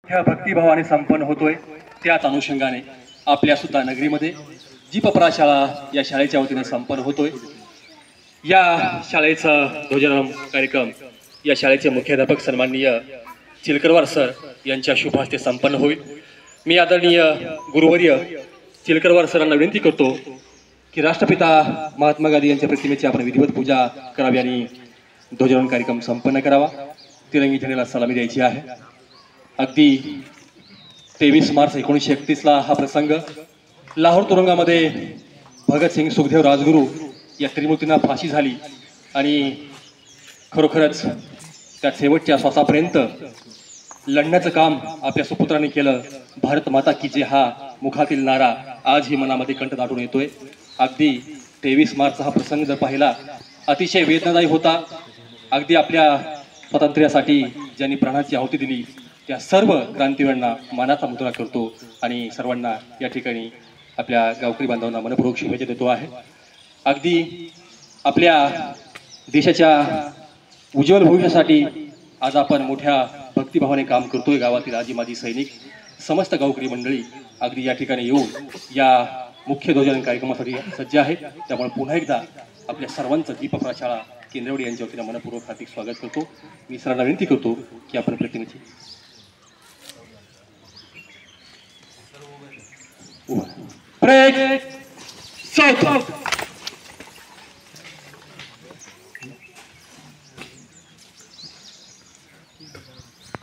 ह्या भक्तिभावाने संपन्न होतोय। त्याच अनुषंगाने आपल्या सुद्धा नगरीमध्ये जीपपरा शाळा या शाळेच्या वतीने संपन्न होतोय। या शाळेचा ध्वजारोहण कार्यक्रम या शाळेचे मुख्याध्यापक सन्माननीय चिलकरवार सर यांच्या शुभ हस्ते संपन्न होईल। मी आदरणीय गुरुवर्य चिलकरवार सरांना विनंती करतो की राष्ट्रपिता महात्मा गांधी यांच्या प्रतिमेची आपण विधिवत पूजा करावी आणि ध्वजारोहण कार्यक्रम संपन्न करावा। तिरंगी झेंड्याला सलामी द्यायची आहे। अगदी 23 मार्च 1931ला हा प्रसंग लाहोर तुरुंगामध्ये भगतसिंग सुखदेव राजगुरू या त्रिमूर्तींना फाशी झाली आणि खरोखरच त्या शेवटच्या श्वासापर्यंत लढण्याचं काम आपल्या सुपुत्रांनी केलं। भारत माता की जय हा मुखातील नारा आजही मनामध्ये कंठ दाटून येतोय। अगदी 23 मार्चचा हा प्रसंग जर पाहिला अतिशय वेदनादायी होता। अगदी आपल्या स्वातंत्र्यासाठी ज्यांनी प्राणाची आहुती दिली त्या सर्व क्रांतीवीरांना मानाचा मुद्रा करतो आणि सर्वांना या ठिकाणी आपल्या गावकरी बांधवांना मनपूर्वक शुभेच्छा देतो आहे। अगदी आपल्या देशाच्या उज्ज्वल भविष्यासाठी आज आपण मोठ्या भक्तिभावाने काम करतोय। गावातील आजी माजी सैनिक समस्त गावकरी मंडळी अगदी या ठिकाणी येऊन या मुख्य ध्वजारोहण कार्यक्रमासाठी सज्ज आहेत। त्यामुळे पुन्हा एकदा आपल्या सर्वांचं जीपपरा शाळा केंद्रवाडी यांच्या वतीने मनपूर्वक हार्दिक स्वागत करतो। मी सरांना विनंती करतो की आपण प्रतिमेची ब्रेक